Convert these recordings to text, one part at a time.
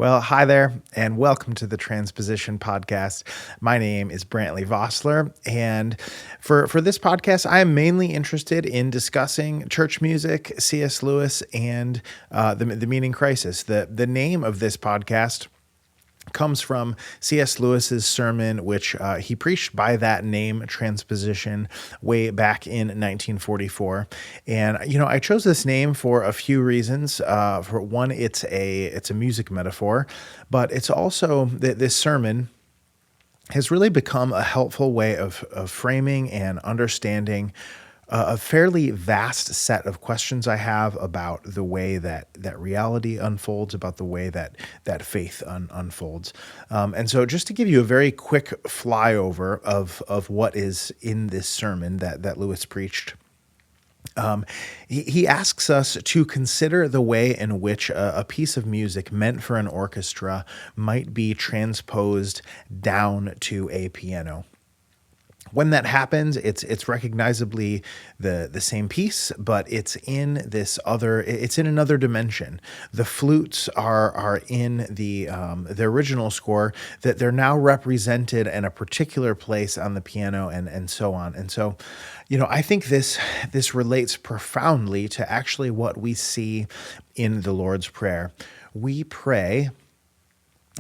Well, hi there, and welcome to the Transposition Podcast. My name is Brantley Vossler, and for this podcast, I am mainly interested in discussing church music, C.S. Lewis, and the meaning crisis. The name of this podcast comes from C.S. Lewis's sermon, which he preached by that name, Transposition, way back in 1944. And I chose this name for a few reasons. For one, it's a music metaphor, but it's also this sermon has really become a helpful way of framing and understanding a fairly vast set of questions I have about the way that reality unfolds, about the way that faith unfolds. And so just to give you a very quick flyover of what is in this sermon that Lewis preached, he asks us to consider the way in which a piece of music meant for an orchestra might be transposed down to a piano. When that happens, it's recognizably the same piece, but it's in another dimension. The flutes are in the original score, that they're now represented in a particular place on the piano, and so on. And so, I think this relates profoundly to actually what we see in the Lord's Prayer. We pray,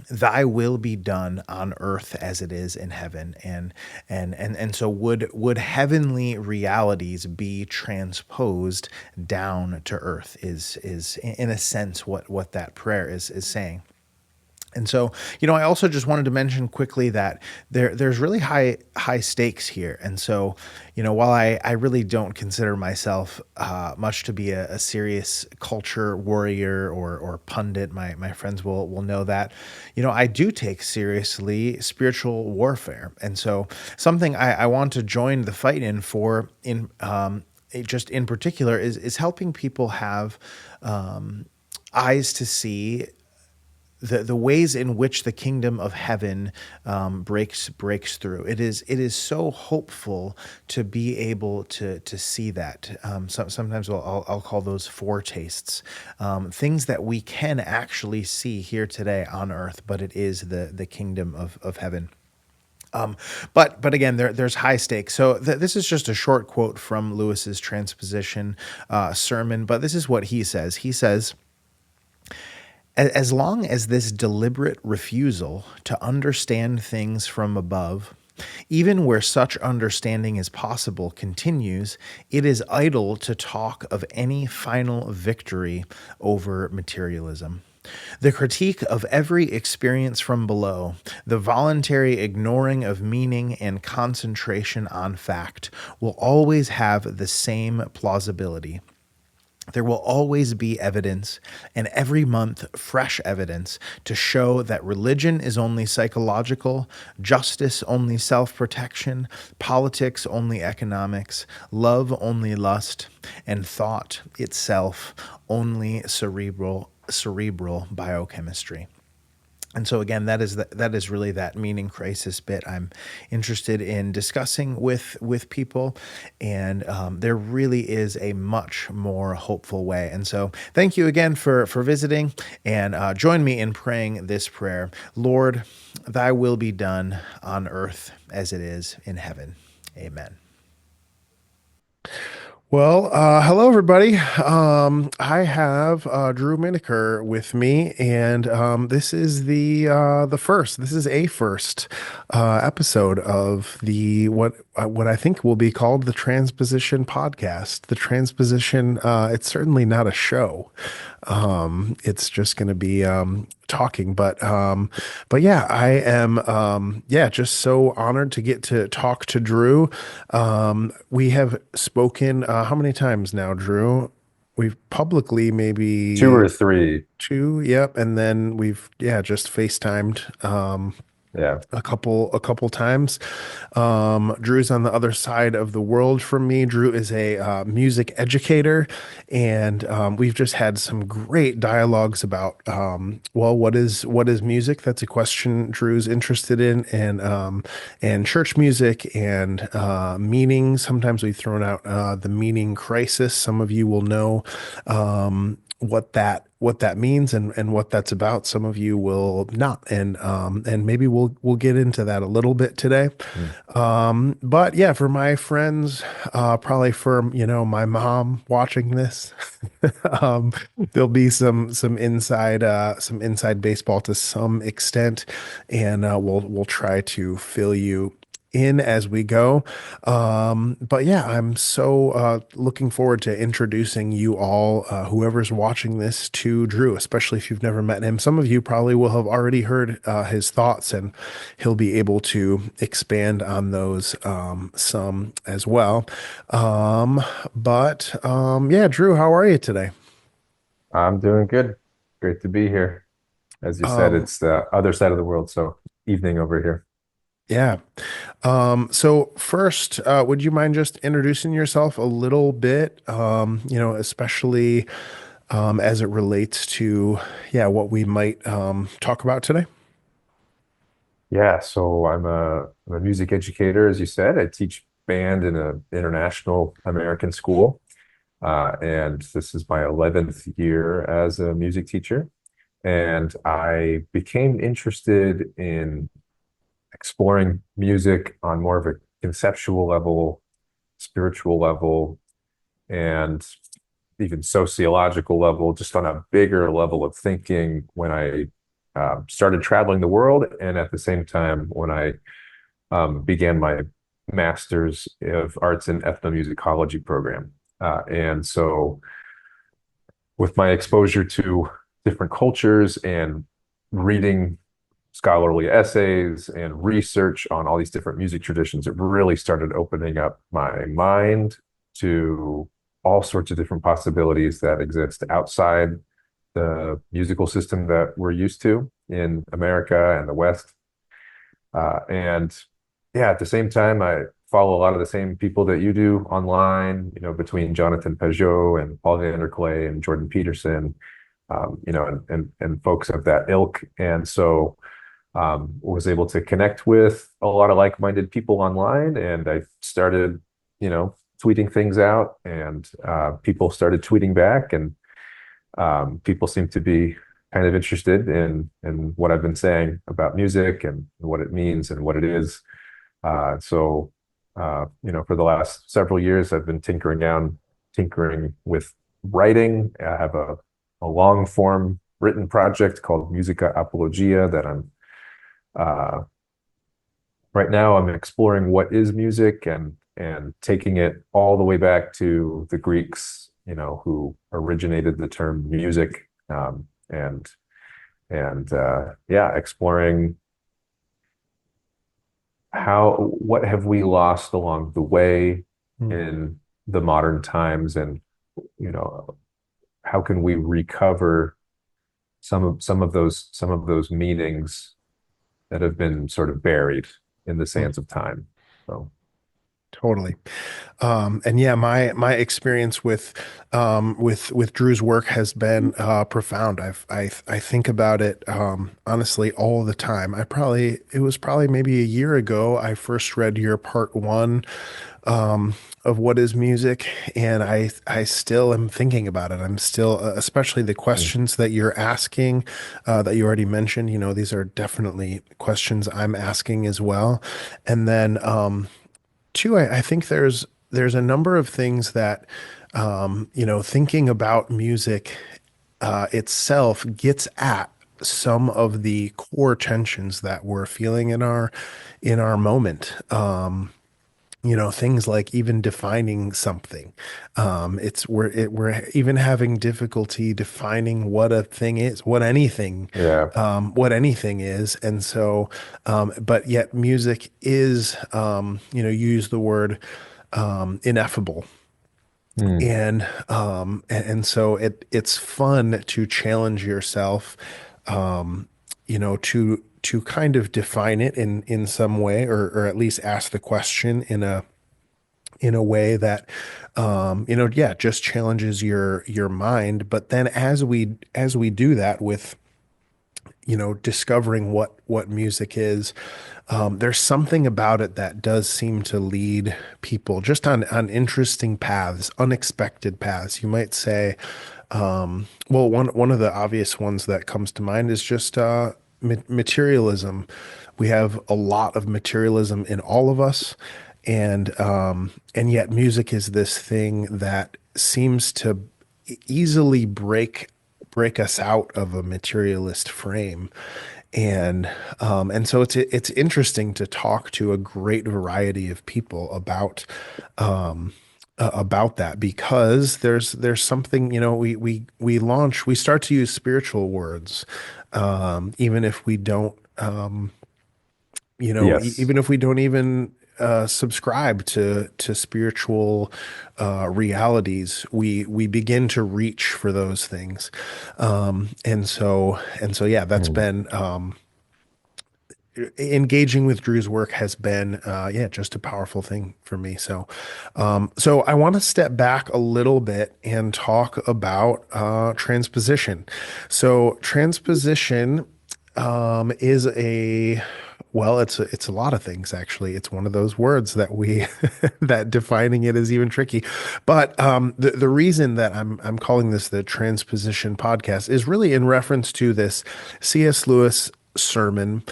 "Thy will be done on earth as it is in heaven," and so would heavenly realities be transposed down to earth? Is in a sense what that prayer is saying. And so, I also just wanted to mention quickly that there's really high stakes here. And so, while I really don't consider myself much to be a serious culture warrior or pundit, my friends will know that, I do take seriously spiritual warfare. And so something I want to join the fight just in particular is helping people have eyes to see the ways in which the kingdom of heaven breaks through. It is so hopeful to be able to see that. Sometimes I'll call those foretastes, things that we can actually see here today on earth, but it is the kingdom of heaven. But again, there's high stakes. So this is just a short quote from Lewis's Transposition sermon, but this is what he says. He says, "As long as this deliberate refusal to understand things from above, even where such understanding is possible, continues, it is idle to talk of any final victory over materialism. The critique of every experience from below, the voluntary ignoring of meaning and concentration on fact will always have the same plausibility. There will always be evidence, and every month fresh evidence, to show that religion is only psychological, justice only self-protection, politics only economics, love only lust, and thought itself only cerebral biochemistry." And so again, that is really that meaning crisis bit I'm interested in discussing with people, and there really is a much more hopeful way. And so thank you again for visiting, and join me in praying this prayer. Lord, thy will be done on earth as it is in heaven. Amen. Well, hello everybody. I have Drew Minaker with me, and this is the first. This is a first episode of the what I think will be called the Transposition Podcast. The Transposition. It's certainly not a show. It's just going to be talking, but yeah, I am just so honored to get to talk to Drew. We have spoken how many times now, Drew? We've publicly Two maybe or three. two, yep, and then we've just FaceTimed Yeah. a couple times. Drew's on the other side of the world from me. Drew is a music educator, and we've just had some great dialogues about what is music? That's a question Drew's interested in, and church music and meaning. Sometimes we've thrown out the meaning crisis. Some of you will know what that what that means and what that's about. Some of you will not, and maybe we'll get into that a little bit today. Mm. But yeah, for my friends, probably for my mom watching this, um, there'll be some inside baseball to some extent, and we'll try to fill you in as we go. But yeah, I'm so looking forward to introducing you all, whoever's watching this, to Drew, especially if you've never met him. Some of you probably will have already heard his thoughts, and he'll be able to expand on those some as well. But yeah, Drew, how are you today? I'm doing good. Great to be here. As you said, Um, it's the other side of the world, so evening over here. yeah. So first, would you mind just introducing yourself a little bit, especially as it relates to, yeah, what we might talk about today? Yeah, so I'm a music educator, as you said. I teach band in an international American school, and this is my 11th year as a music teacher. And I became interested in exploring music on more of a conceptual level, spiritual level, and even sociological level, just on a bigger level of thinking when I started traveling the world, and at the same time when I began my master's of arts in ethnomusicology program. And so, with my exposure to different cultures and reading scholarly essays and research on all these different music traditions, it really started opening up my mind to all sorts of different possibilities that exist outside the musical system that we're used to in America and the West. And yeah, at the same time, I follow a lot of the same people that you do online, between Jonathan Peugeot and Paul Vanderklay and Jordan Peterson, and folks of that ilk. And so was able to connect with a lot of like-minded people online, and I started, tweeting things out, and people started tweeting back, and people seem to be kind of interested in what I've been saying about music and what it means and what it is. So, for the last several years, I've been tinkering with writing. I have a long form written project called Musica, Apologia that I'm right now I'm exploring what is music, and taking it all the way back to the Greeks, who originated the term music, and yeah, exploring what have we lost along the way Mm. in the modern times, and you know how can we recover some of those meanings that have been sort of buried in the Mm. sands of time. So Totally. And yeah, my experience with Drew's work has been profound. I think about it honestly all the time. It was probably maybe a year ago I first read your part one of what is music, and I still am thinking about it. I'm still, especially the mm, questions that you're asking, that you already mentioned. These are definitely questions I'm asking as well. And then two, I think there's a number of things that thinking about music itself gets at some of the core tensions that we're feeling in our moment. Things like even defining something. We're even having difficulty defining what a thing is, yeah. what anything is. And so, but yet music is, you use the word, ineffable. Mm, And so it's fun to challenge yourself, to kind of define it in some way, or at least ask the question in a way that yeah, just challenges your mind. But then as we do that with discovering what music is, there's something about it that does seem to lead people just on interesting paths, unexpected paths, you might say. Well, one of the obvious ones that comes to mind is just materialism. We have a lot of materialism in all of us, and yet music is this thing that seems to easily break us out of a materialist frame. And so it's interesting to talk to a great variety of people about that, because there's something, we start to use spiritual words, even if we don't, Yes. even if we don't even subscribe to spiritual realities, we begin to reach for those things, and so yeah, that's Mm. been engaging with Drew's work has been, yeah, just a powerful thing for me. So I want to step back a little bit and talk about transposition. So transposition is it's a lot of things, actually. It's one of those words that we that defining it is even tricky. But the reason that I'm calling this the transposition podcast is really in reference to this C.S. Lewis sermon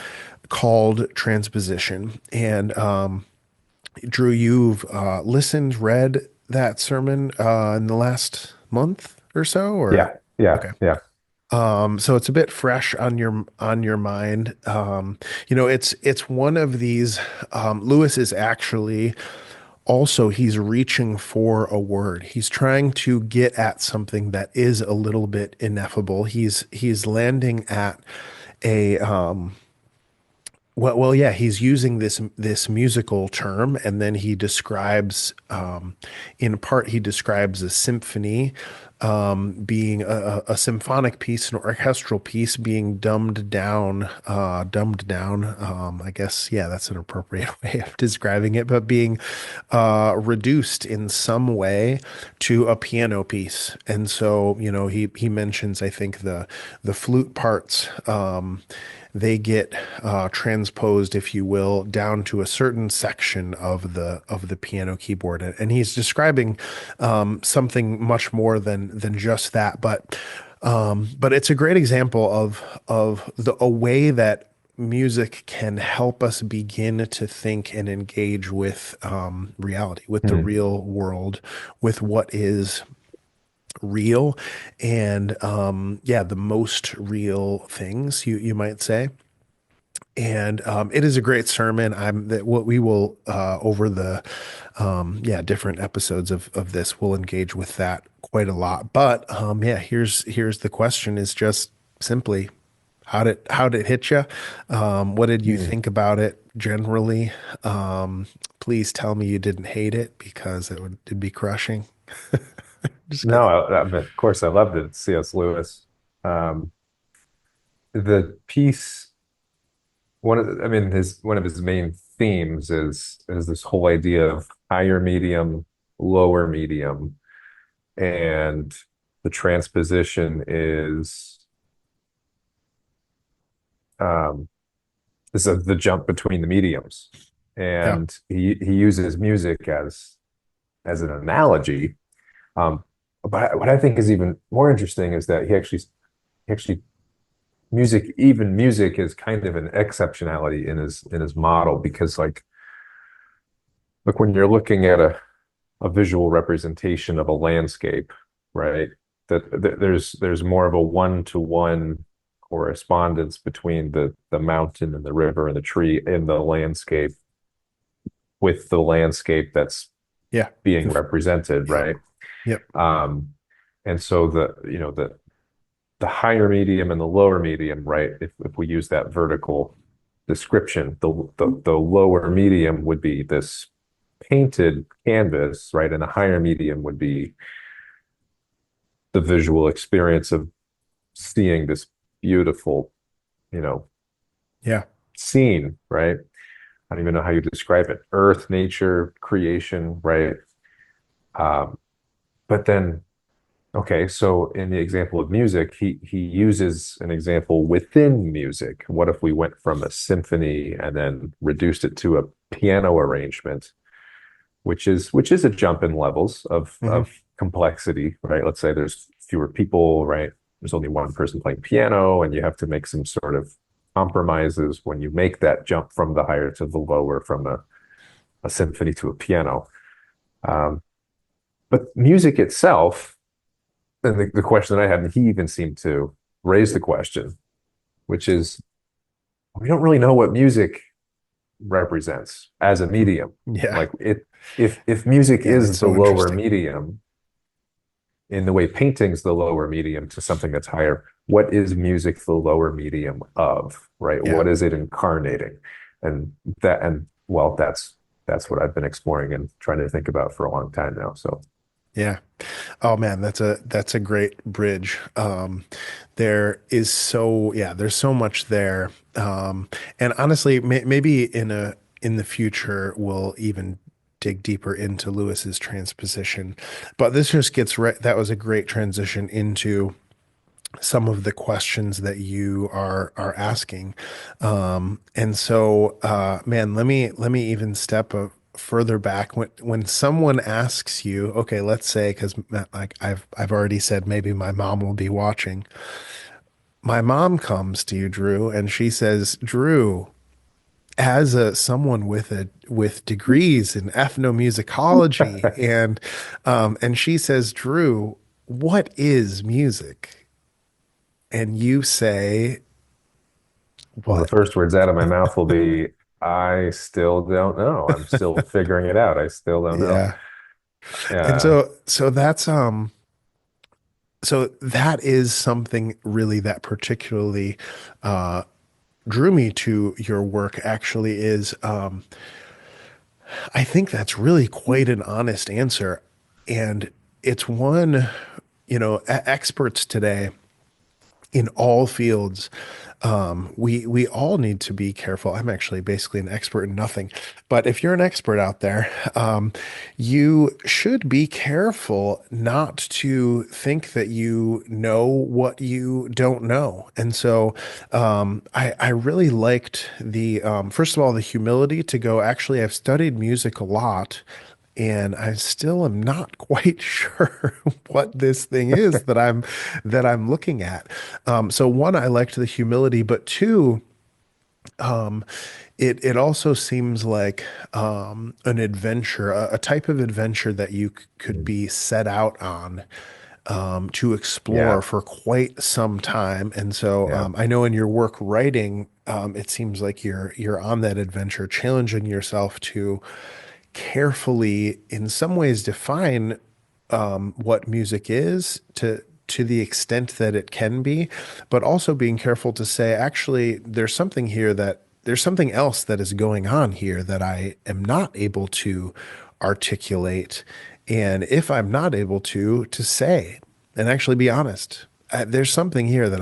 called Transposition. And Drew, you've read that sermon in the last month or so, or Yeah. Yeah. okay. Yeah. So it's a bit fresh on your mind. It's one of these. Lewis is actually also, he's reaching for a word. He's trying to get at something that is a little bit ineffable. He's landing at a yeah, he's using this musical term, and then he describes, in part, he describes a symphony being a symphonic piece, an orchestral piece being dumbed down. I guess, yeah, that's an appropriate way of describing it, but being reduced in some way to a piano piece. And so, he mentions, I think, the flute parts. They get transposed, if you will, down to a certain section of the piano keyboard, and he's describing something much more than just that. But it's a great example of a way that music can help us begin to think and engage with reality, with the Mm. real world, with what is real, and yeah, the most real things, you might say. And it is a great sermon. I'm that what we will over the yeah, different episodes of this, we'll engage with that quite a lot. But yeah, here's the question: is just simply, how did it hit you? What did you Mm. think about it generally? Please tell me you didn't hate it, because it'd be crushing. Just No, kidding. I mean, of course, I loved it. C.S. Lewis. Um, the piece, I mean, one of his main themes is this whole idea of higher medium, lower medium, and the transposition um, the jump between the mediums, Yeah. and he uses music as an analogy. Um, but what I think is even more interesting is that he actually music is kind of an exceptionality in his model, because like, look, when you're looking at a visual representation of a landscape, right? That there's more of a one-to-one correspondence between the mountain and the river and the tree in the landscape with the landscape that's Yeah. being represented, Yep. right? Yep. Um, and so the higher medium and the lower medium, right? If we use that vertical description, the lower medium would be this painted canvas, right? And the higher medium would be the visual experience of seeing this beautiful, you know, Yeah. scene, right? I don't even know how you describe it. Earth, nature, creation, right? Um, but then, okay, so in the example of music, he uses an example within music. What if we went from a symphony and then reduced it to a piano arrangement, which is a jump in levels of Hmm. complexity, right? Let's say there's fewer people, right? There's only one person playing piano, and you have to make some sort of compromises when you make that jump from the higher to the lower, from a symphony to a piano. Um, but music itself, and the question that I had, and he even seemed to raise the question, which is we don't really know what music represents as a medium. Yeah. Like it, if music Yeah, that's is the so lower interesting. medium, in the way painting's the lower medium to something that's higher, what is music the lower medium of, right? Yeah. What is it incarnating? And well, that's what I've been exploring and trying to think about for a long time now. So Yeah. Oh man, that's a great bridge. There is so yeah, there's so much there. And honestly, maybe in the future we'll even dig deeper into Lewis's transposition. But this just gets that was a great transition into some of the questions that you are asking. And so man, let me even step further back when someone asks you, okay, let's say because like I've already said maybe my mom will be watching. My mom comes to you, Drew, and she says, Drew, as a someone with degrees in ethnomusicology, and she says, Drew, what is music? And you say, well, the what? first words out of my mouth will be, I still don't know. I'm still figuring it out. I still don't know. Yeah. And Yeah. so that is something really that particularly drew me to your work actually is I think that's really quite an honest answer. And it's one, experts today in all fields. We all need to be careful. I'm actually basically an expert in nothing, but if you're an expert out there, you should be careful not to think that you know what you don't know. And so, I really liked the first of all the humility to go. Actually, I've studied music a lot, and I still am not quite sure what this thing is that I'm looking at. So one, I liked the humility, but two, it also seems like an adventure, a type of adventure that you could Mm. be set out on to explore Yeah. for quite some time. And so Yeah. I know in your work writing, it seems like you're on that adventure, challenging yourself to carefully, in some ways, define what music is to the extent that it can be, but also being careful to say, actually, there's something else that is going on here that I am not able to articulate. And if I'm not able to say and actually be honest, there's something here that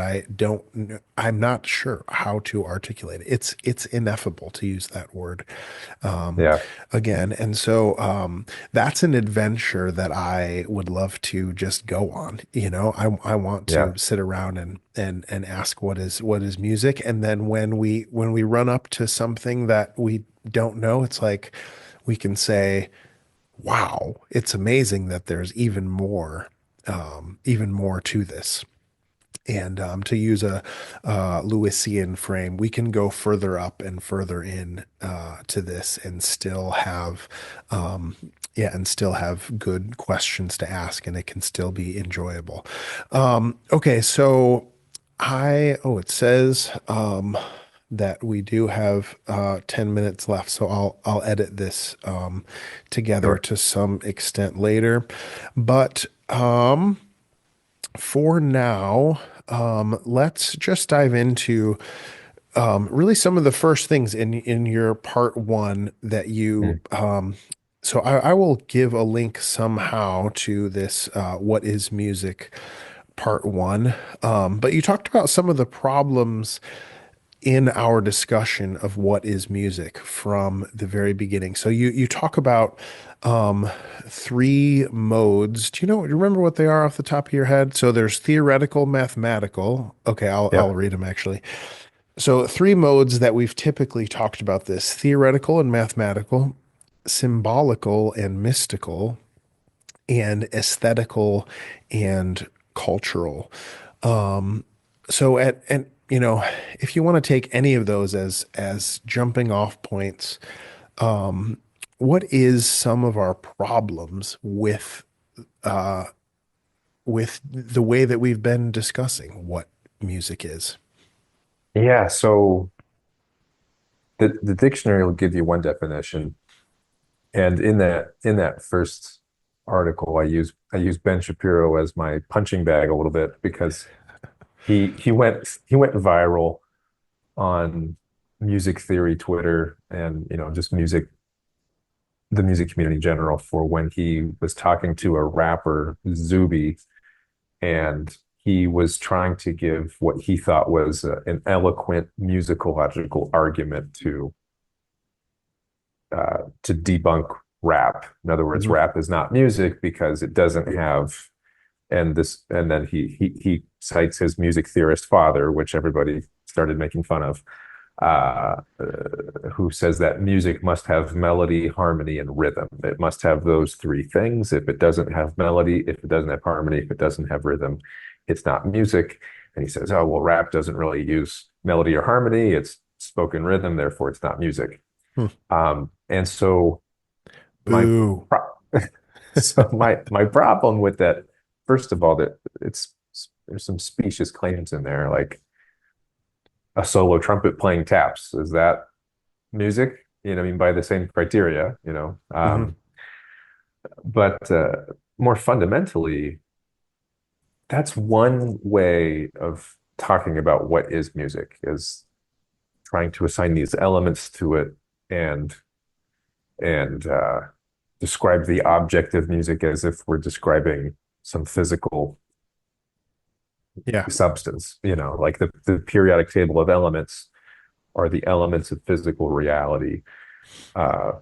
I'm not sure how to articulate it. It's ineffable to use that word um, Yeah. again. And so that's an adventure that I would love to just go on. I want to Yeah. sit around and ask what is music. And then when we run up to something that we don't know, it's like we can say, wow, it's amazing that there's even more to this. And to use a Lewisian frame, we can go further up and further in to this and still have, and still have good questions to ask, and it can still be enjoyable. Okay, so it says that we do have 10 minutes left, so I'll edit this together Sure. to some extent later, but for now, let's just dive into really some of the first things in your part one that you. Mm. So I will give a link somehow to this "What is Music" part one. But you talked about some of the problems in our discussion of what is music from the very beginning. So you talk about three modes. Do you remember what they are off the top of your head? So there's theoretical, mathematical. Okay, I'll Yep. read them actually. So three modes that we've typically talked about: this theoretical and mathematical, symbolical and mystical, and aesthetical and cultural. Um, so and you know, if you want to take any of those as jumping off points, what is some of our problems with the way that we've been discussing what music is? Yeah, so the dictionary will give you one definition, and in that first article, I use Ben Shapiro as my punching bag a little bit because he went viral on music theory Twitter and just the music community in general for when he was talking to a rapper Zuby, and he was trying to give what he thought was an eloquent musicological argument to debunk rap. In other words, Hmm. rap is not music because it doesn't have and then he cites his music theorist father, which everybody started making fun of, uh, who says that music must have melody, harmony, and rhythm. It must have those three things. If it doesn't have melody, if it doesn't have harmony, if it doesn't have rhythm, it's not music. And he says, oh, well, rap doesn't really use melody or harmony. It's spoken rhythm, therefore it's not music. Hmm. And so my Boo. my problem with that, first of all, that there's some specious claims in there, like a solo trumpet playing taps. Is that music? I mean, by the same criteria, Hmm. but more fundamentally, that's one way of talking about what is music, is trying to assign these elements to it and and describe the object of music as if we're describing some physical Yeah. substance, like the periodic table of elements are the elements of physical reality. Uh,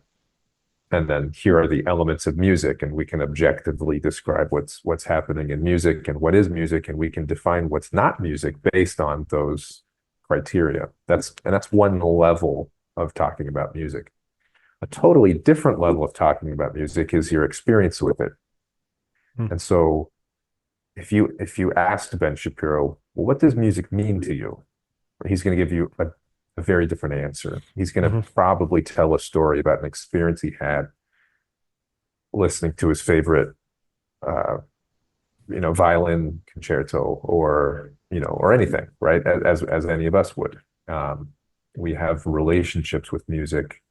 and then here are the elements of music, and we can objectively describe what's happening in music and what is music, and we can define what's not music based on those criteria. That's one level of talking about music. A totally different level of talking about music is your experience with it. Hmm. And so if you asked Ben Shapiro, well, what does music mean to you? He's going to give you a very different answer. He's going to Hmm. probably tell a story about an experience he had listening to his favorite, uh, violin concerto, or anything, right? As any of us would. We have relationships with music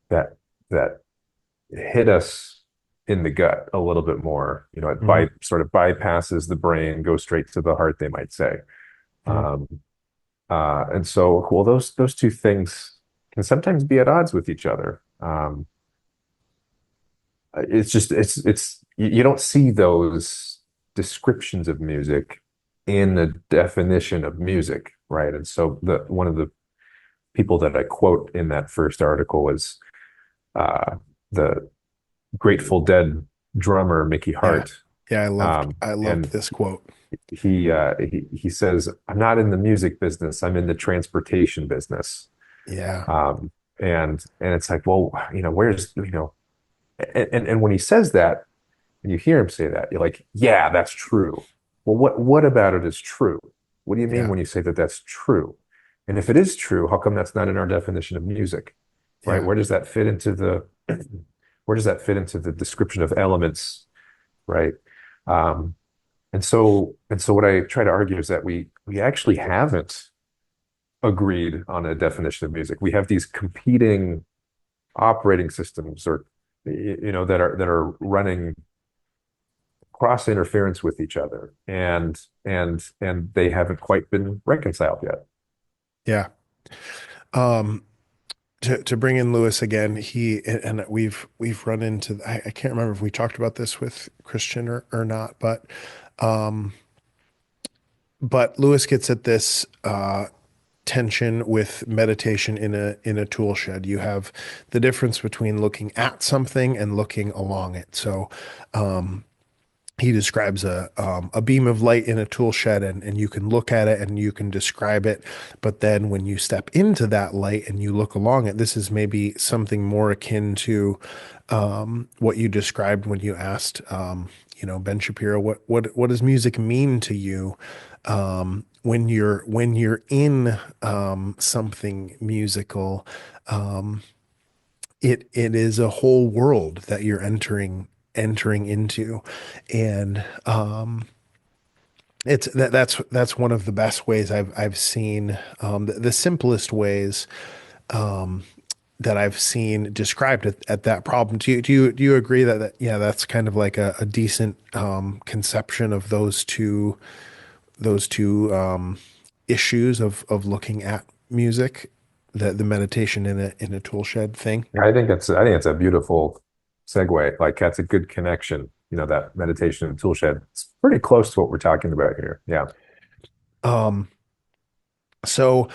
that that hit us in the gut a little bit more. It Hmm. sort of bypasses the brain, goes straight to the heart, they might say. Hmm. Um, and so, well, those two things can sometimes be at odds with each other. It's just it's you don't see those descriptions of music in a definition of music, right? And so the one of the people that I quote in that first article is uh, the Grateful Dead drummer Mickey Yeah. Hart, Yeah. I loved and this quote. he says, "I'm not in the music business. I'm in the transportation business." Yeah. Um, and it's like, well, where's and when he says that, and you hear him say that, you're like, yeah, that's true. Well, what about it is true? What do you mean Yeah. when you say that that's true? And if it is true, how come that's not in our definition of music, right? Yeah. Where does that fit into the where does that fit into the description of elements, right? Um, and so what I try to argue is that we actually haven't agreed on a definition of music. We have these competing operating systems, or that are running cross interference with each other, and they haven't quite been reconciled yet. Yeah. Um, to bring in Lewis again, he and we've run into I can't remember if we talked about this with Christian or not, but Lewis gets at this tension with meditation in a tool shed. You have the difference between looking at something and looking along it. So he describes a beam of light in a tool shed, and you can look at it and you can describe it. But then when you step into that light and you look along it, this is maybe something more akin to what you described when you asked, Ben Shapiro, what does music mean to you? When you're in something musical, it is a whole world that you're entering into, and that's one of the best ways I've seen, the simplest ways that I've seen described at that problem. Do you agree that yeah, that's kind of like a decent conception of those two issues of looking at music, the meditation in a tool shed thing? I think it's a beautiful segue. Like that's a good connection. You know, that meditation and tool shed. It's pretty close to what we're talking about here. Yeah. Um, so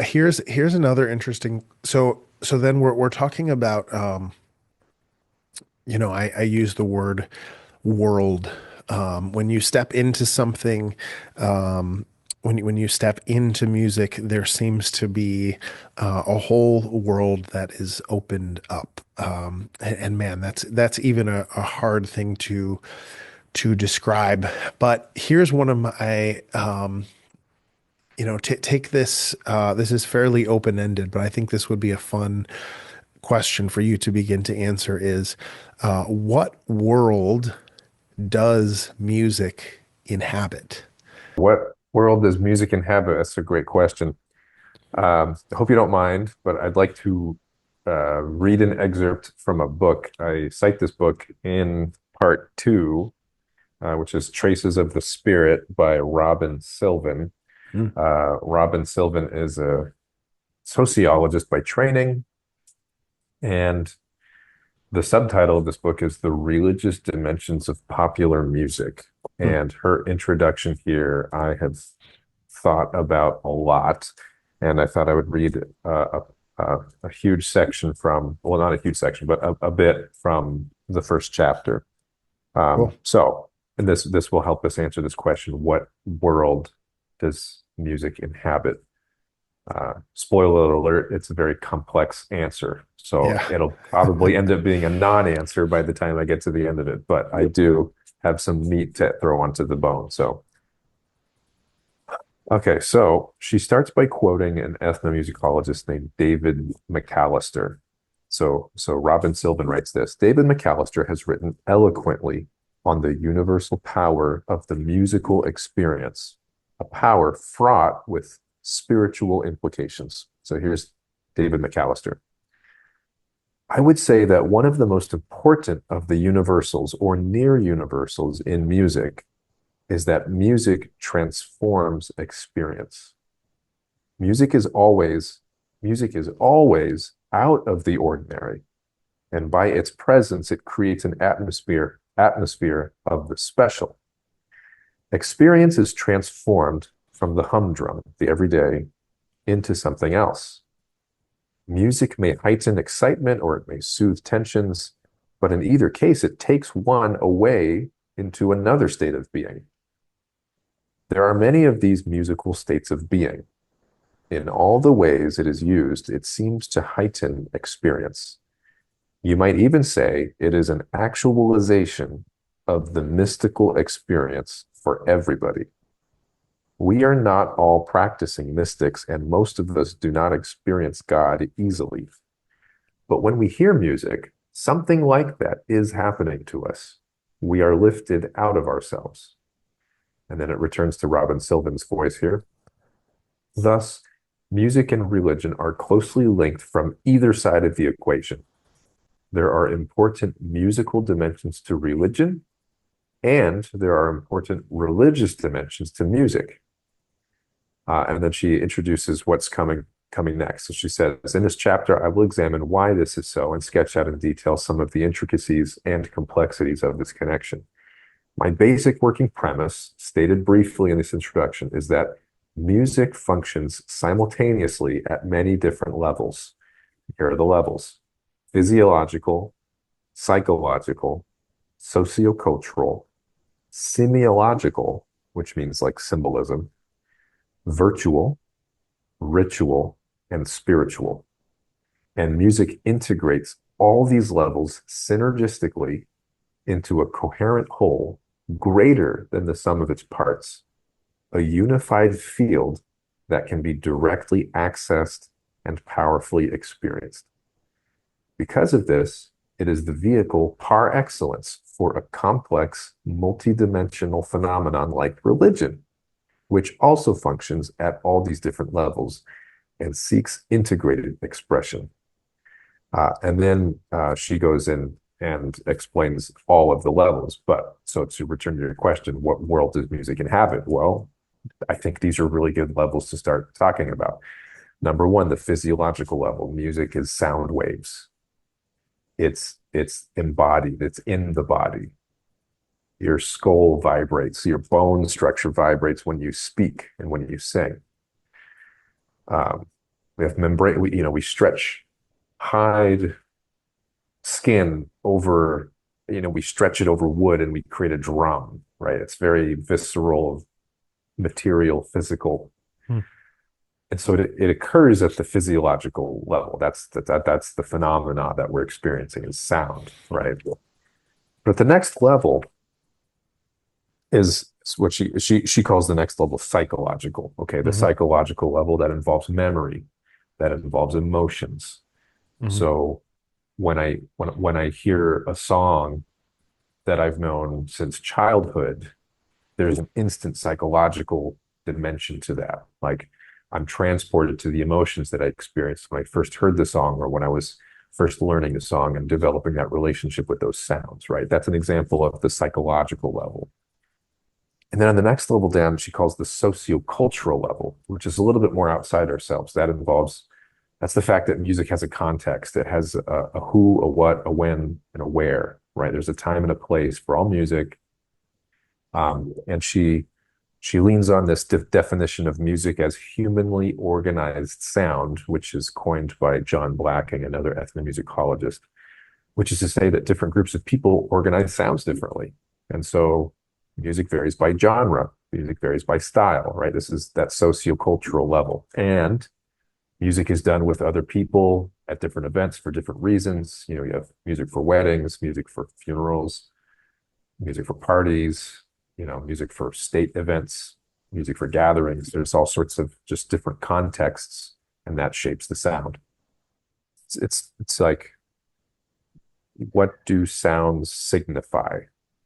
here's another interesting. So then we're talking about I use the word world. When you step into something, when you step into music, there seems to be a whole world that is opened up. And man, that's even a hard thing to describe. But here's one of my take this. This is fairly open ended, but I think this would be a fun question for you to begin to answer is what world does music inhabit? What world does music inhabit? That's a great question. I hope you don't mind, but I'd like to read an excerpt from a book. I cite this book in part two, which is Traces of the Spirit by Robin Silvin. Hmm. Robin Silvin is a sociologist by training, and the subtitle of this book is The Religious Dimensions of Popular Music. Hmm. And her introduction here, I have thought about a lot. And I thought I would read a huge section from, well, not a huge section, but a bit from the first chapter. Cool. And this will help us answer this question: what world does music inhabit? Spoiler alert, it's a very complex answer. So Yeah. it'll probably end up being a non-answer by the time I get to the end of it. But I do have some meat to throw onto the bone. So, okay, so she starts by quoting an ethnomusicologist named David McAllister. So Robin Silvin writes this: David McAllister has written eloquently on the universal power of the musical experience, a power fraught with spiritual implications. So here's David McAllister. I would say that one of the most important of the universals or near universals in music is that music transforms experience. Music is always music is always out of the ordinary, and by its presence it creates an atmosphere of the special. Experience is transformed from the humdrum, the everyday, into something else. Music may heighten excitement or it may soothe tensions, but in either case, it takes one away into another state of being. There are many of these musical states of being. In all the ways it is used, it seems to heighten experience. You might even say it is an actualization of the mystical experience for everybody. We are not all practicing mystics, and most of us do not experience God easily. But when we hear music, something like that is happening to us. We are lifted out of ourselves. And then it returns to Robin Silvin's voice here. Thus, music and religion are closely linked from either side of the equation. There are important musical dimensions to religion, and there are important religious dimensions to music. And then she introduces what's coming next. So she says, in this chapter, I will examine why this is so and sketch out in detail some of the intricacies and complexities of this connection. My basic working premise, stated briefly in this introduction, is that music functions simultaneously at many different levels. Here are the levels: physiological, psychological, sociocultural, semiological, which means like symbolism, virtual, ritual, and spiritual. And music integrates all these levels synergistically into a coherent whole greater than the sum of its parts, a unified field that can be directly accessed and powerfully experienced. Because of this, it is the vehicle par excellence for a complex, multidimensional phenomenon like religion, which also functions at all these different levels and seeks integrated expression. And then she goes in and explains all of the levels. But so to return to your question, what world does music inhabit? Well, I think these are really good levels to start talking about. Number one, the physiological level. Music is sound waves. It's embodied. It's in the body. Your skull vibrates. Your bone structure vibrates when you speak and when you sing. We have membrane. We stretch, hide skin over. We stretch it over wood and we create a drum. Right. It's very visceral, material, physical. Hmm. And so it occurs at the physiological level. That's the phenomena that we're experiencing is sound, right? But the next level is what she calls the next level psychological. Okay, the Hmm. psychological level that involves memory, that involves emotions. Hmm. So when I hear a song that I've known since childhood, there's an instant psychological dimension to that. Like I'm transported to the emotions that I experienced when I first heard the song or when I was first learning the song and developing that relationship with those sounds, right? That's an example of the psychological level. And then on the next level down, she calls the sociocultural level, which is a little bit more outside ourselves. That's the fact that music has a context. It has a who, a what, a when, and a where, right? There's a time and a place for all music. And she leans on this definition of music as humanly organized sound, which is coined by John Blacking, another ethnomusicologist, which is to say that different groups of people organize sounds differently. And so music varies by genre, music varies by style, right? This is that sociocultural level. And music is done with other people at different events for different reasons. You have music for weddings, music for funerals, music for parties, music for state events, music for gatherings. There's all sorts of just different contexts, and that shapes the sound. It's like, what do sounds signify,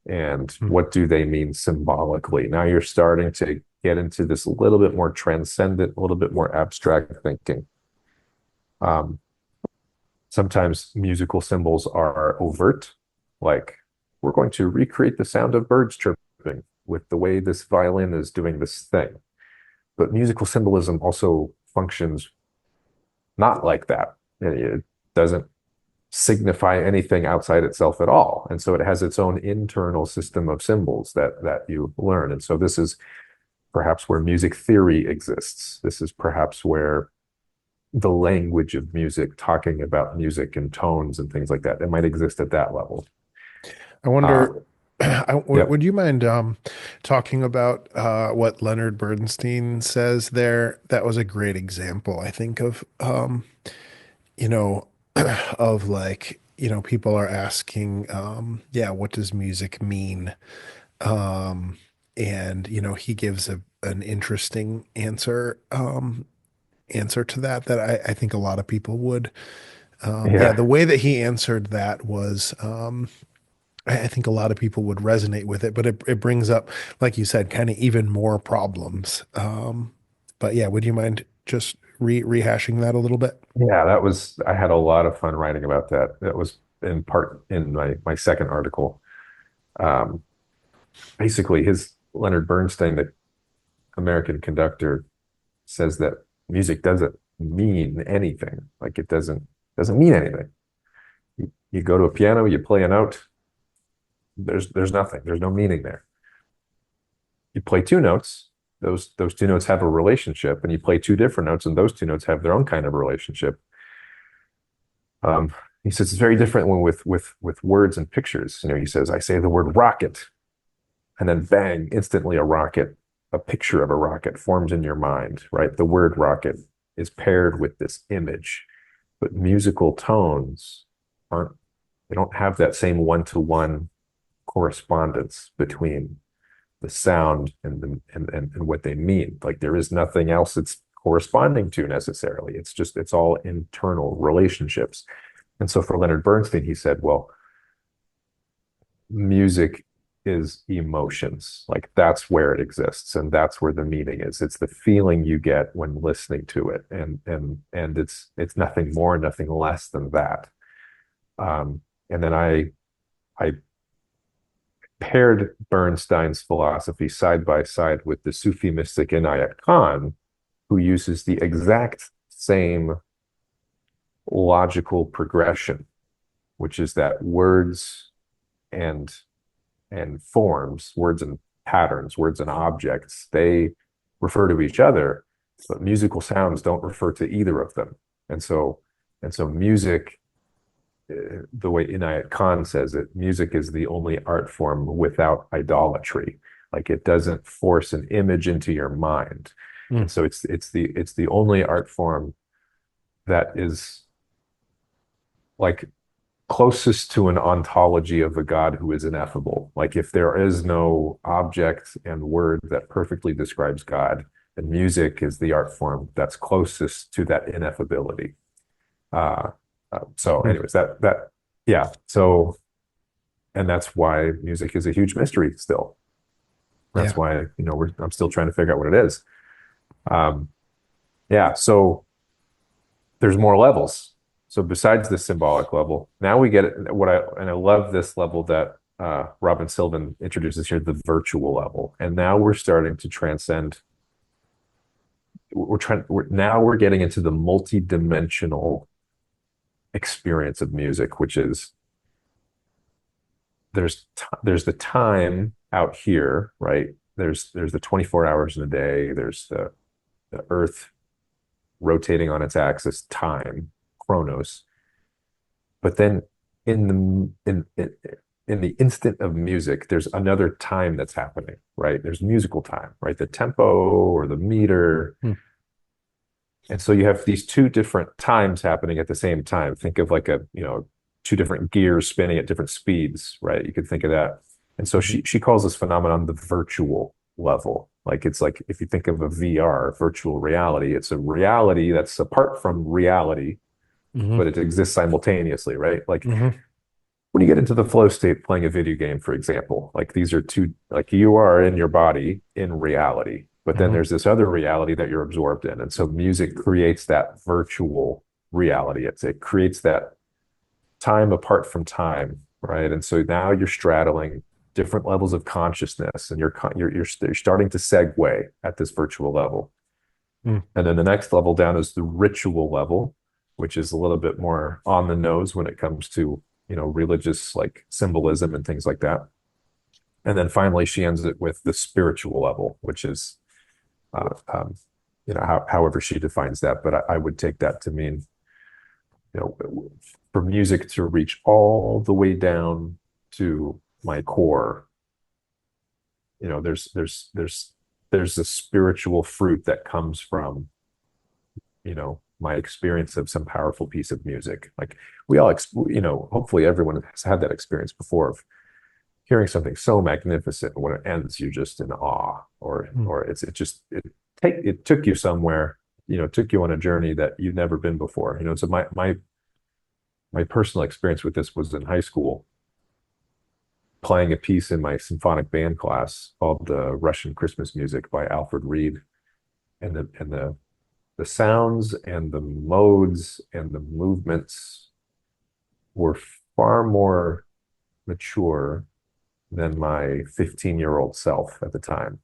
and what do they mean symbolically? Now you're starting to get into this a little bit more transcendent, a little bit more abstract thinking. Sometimes musical symbols are overt, like we're going to recreate the sound of birds chirping with the way this violin is doing this thing. But musical symbolism also functions not like that. It doesn't signify anything outside itself at all. And so it has its own internal system of symbols that you learn. And so this is perhaps where music theory exists. This is perhaps where the language of music, talking about music and tones and things like that, it might exist at that level. I wonder, Yep. would you mind talking about what Leonard Bernstein says there? That was a great example, I think, of you know, of like, people are asking, yeah, what does music mean? Um, and he gives an interesting answer to that I think a lot of people would. Yeah, Yeah. the way that he answered that was, I think a lot of people would resonate with it, but it brings up, like you said, kind of even more problems. But yeah, would you mind just rehashing that a little bit? Yeah, I had a lot of fun writing about that. That was in part in my second article. Um, Basically, his Leonard Bernstein, the American conductor, says that music doesn't mean anything. Like it doesn't mean anything. You go to a piano, you play a note, there's nothing. There's no meaning there. You play two notes, those two notes have a relationship, and you play two different notes, and those two notes have their own kind of relationship. Um, he says it's very different when with words and pictures. He says, I say the word rocket. and then bang, instantly a picture of a rocket forms in your mind, right? The word rocket is paired with this image, but musical tones aren't, they don't have that same one-to-one correspondence between the sound and what they mean. Like there is nothing else it's corresponding to necessarily. It's all internal relationships. And so for Leonard Bernstein, he said, well, music is emotions. Like that's where it exists and that's where the meaning is. It's the feeling you get when listening to it. And it's nothing more, nothing less than that. And then I paired Bernstein's philosophy side by side with the Sufi mystic Inayat Khan, who uses the exact same logical progression, which is that words and forms, words and patterns, words and objects, they refer to each other, but musical sounds don't refer to either of them. And so music, the way Inayat Khan says it, music is the only art form without idolatry. Like it doesn't force an image into your mind. And so it's the only art form that is like closest to an ontology of the God who is ineffable. Like if there is no object and word that perfectly describes God, then music is the art form that's closest to that ineffability. So anyways, yeah. So, and that's why music is a huge mystery still. That's Yeah. why, I'm still trying to figure out what it is. Yeah. So there's more levels. So besides the symbolic level, now we get and I love this level that Robin Silvin introduces here, the virtual level. And now we're starting to transcend. Now we're getting into the multi-dimensional experience of music, which is there's the time out here, right? There's the 24 hours in a day. There's the earth rotating on its axis, time, chronos. But then in the instant of music, there's another time that's happening, right? There's musical time, right? The tempo or the meter. And so you have these two different times happening at the same time. Think of like two different gears spinning at different speeds, right? You could think of that. And so she calls this phenomenon the virtual level. Like it's like if you think of a VR, virtual reality, it's a reality that's apart from reality, but it exists simultaneously, right? Like when you get into the flow state playing a video game, for example, like these are two, like you are in your body in reality, but then there's this other reality that you're absorbed in. And so music creates that virtual reality. It creates that time apart from time, right? And so now you're straddling different levels of consciousness, and you're starting to segue at this virtual level. And then the next level down is the ritual level, which is a little bit more on the nose when it comes to religious like symbolism and things like that. And then finally, she ends it with the spiritual level, which is, however she defines that. But I would take that to mean, for music to reach all the way down to my core, there's a spiritual fruit that comes from, my experience of some powerful piece of music. Like we all, hopefully everyone has had that experience before of hearing something so magnificent. When it ends, you're just in awe, or it took you somewhere, took you on a journey that you've never been before. So my personal experience with this was in high school, playing a piece in my symphonic band class called Russian Christmas Music by Alfred Reed, and the sounds and the modes and the movements were far more mature than my 15-year-old self at the time.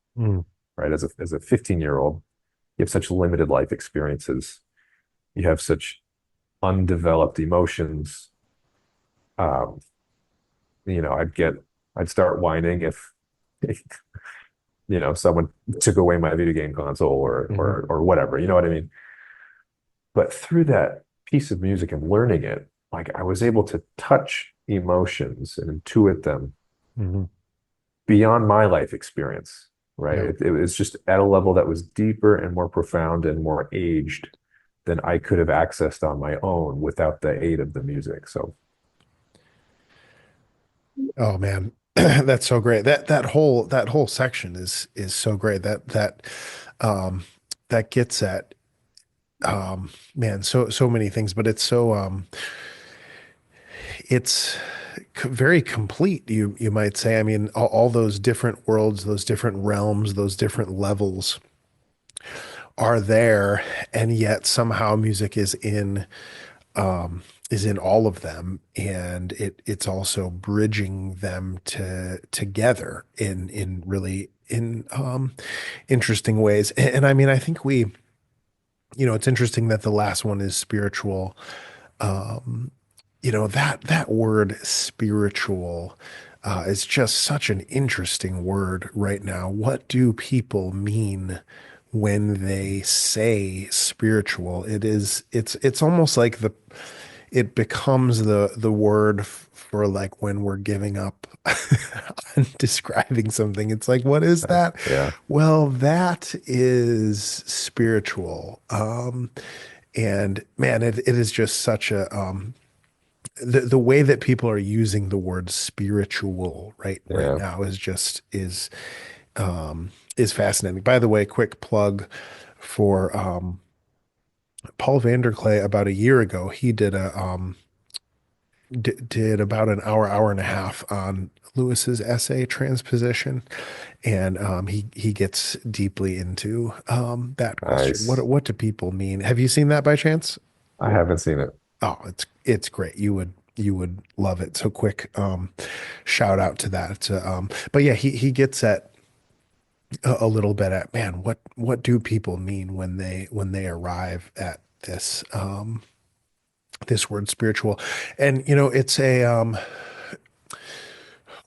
Right? As a 15-year-old, you have such limited life experiences. You have such undeveloped emotions. I'd start whining if someone took away my video game console or whatever, you know what I mean? But through that piece of music and learning it, like I was able to touch emotions and intuit them beyond my life experience, right? Yeah. It was just at a level that was deeper and more profound and more aged than I could have accessed on my own without the aid of the music. So, Oh man, that's so great. That whole section is so great. Um that gets at man, so many things, but it's very complete, you might say. I mean, all those different worlds, those different realms, those different levels are there, and yet somehow music is in all of them, and it's also bridging them together in really in interesting ways. And I mean, I think it's interesting that the last one is spiritual. That word spiritual is just such an interesting word right now. What do people mean when they say spiritual? It's almost like it becomes the word for like when we're giving up on describing something. It's like, what is that? yeah, Well, that is spiritual. And man, it is just such a the way that people are using the word spiritual right yeah. now is fascinating. By the way, quick plug for Paul Vanderklay. About a year ago, he did about an hour and a half on Lewis's essay transposition, and he gets deeply into that question. What Nice. what do people mean? Have you seen that by chance? I haven't seen it. Oh, it's great. You would love it. So quick shout out to that. But yeah, he gets at a little bit at, man, what do people mean when they arrive at this word spiritual? And it's a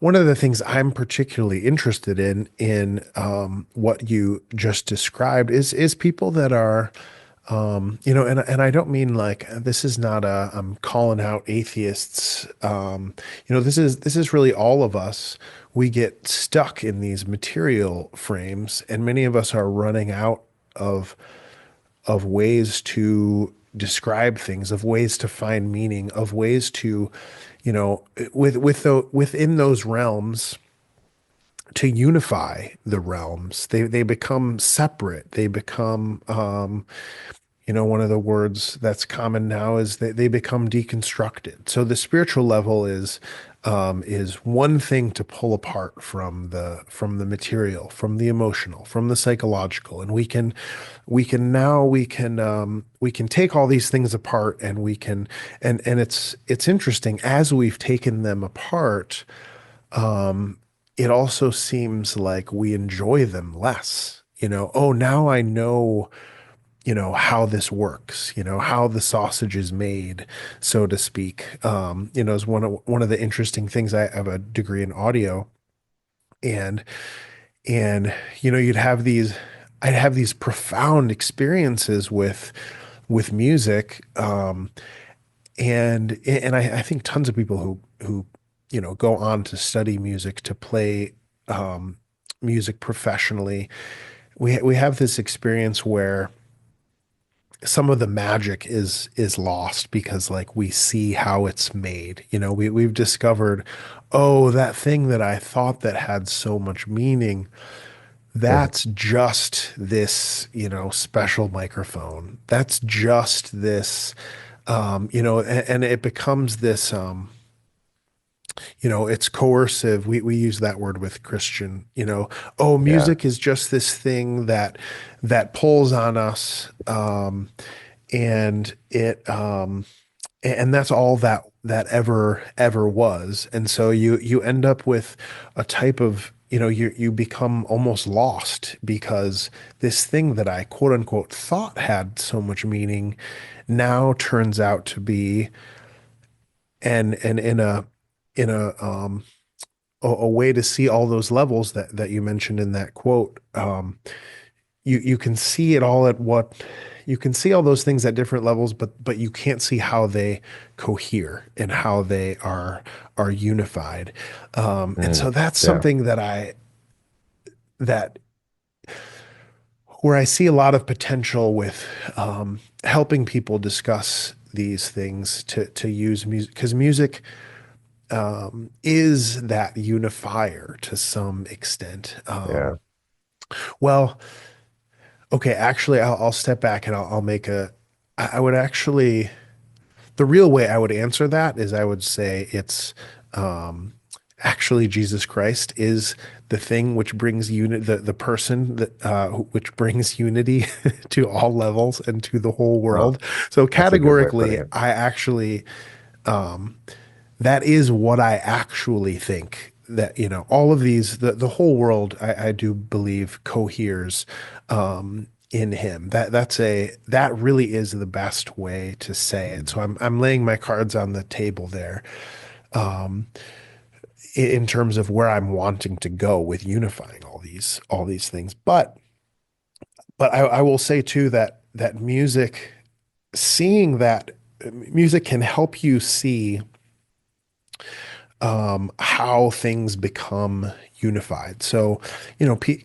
one of the things I'm particularly interested in what you just described is people that are and I don't mean like this is not I'm calling out atheists. This is really all of us. We get stuck in these material frames, and many of us are running out of ways to describe things, of ways to find meaning, of ways to, within those realms, to unify the realms. They become separate. They become one of the words that's common now is that they become deconstructed. So the spiritual level is one thing to pull apart from the material, from the emotional, from the psychological, and we can take all these things apart, and we can and it's interesting as we've taken them apart. It also seems like we enjoy them less. Oh, now I know how this works, how the sausage is made, so to speak. Is one of the interesting things. I have a degree in audio, and you'd have these, I'd have these profound experiences with music, and I think tons of people who go on to study music, to play music professionally. We have this experience where some of the magic is lost because like we see how it's made. We've discovered, oh, that thing that I thought that had so much meaning, that's just this, special microphone. That's just this, and it becomes this, it's coercive. We use that word with Christian, oh, Yeah. music is just this thing that pulls on us, and that's all that ever was. And so you end up with a type of, you become almost lost because this thing that I quote unquote thought had so much meaning now turns out to be, and in a way to see all those levels that you mentioned in that quote. You can see it all at what you can see all those things at different levels, but you can't see how they cohere and how they are unified. And so Mm. that's Yeah. something that where I see a lot of potential with helping people discuss these things to use music, because music is that unifier to some extent. Yeah. Well, okay, actually, I'll step back and I'll make I would actually, the real way I would answer that is I would say it's um, actually Jesus Christ is the thing which brings unit, the person that which brings unity to all levels and to the whole Oh, world. So that's a good way of putting categorically, it. I actually that is what I actually think that, all of these, the whole world, I do believe coheres in him. That really is the best way to say it. Mm. So I'm laying my cards on the table there in terms of where I'm wanting to go with unifying all these things. But I will say too that seeing that music can help you see how things become unified. So,